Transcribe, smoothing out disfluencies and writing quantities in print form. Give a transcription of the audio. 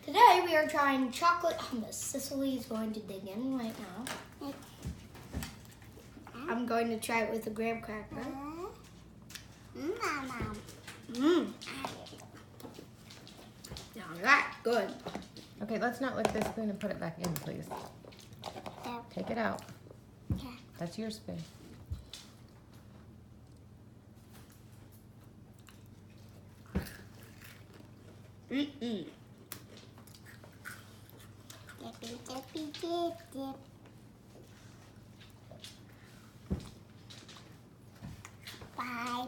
Today we are trying chocolate hummus. Cicely is going to dig in right now. I'm going to try it with a graham cracker. Mmm. Now that's good. Okay, let's not lick this spoon and put it back in, please. Take it out. Yeah. That's your spoon. Mm-mm. Dippy, dippy, dip, dip. Bye.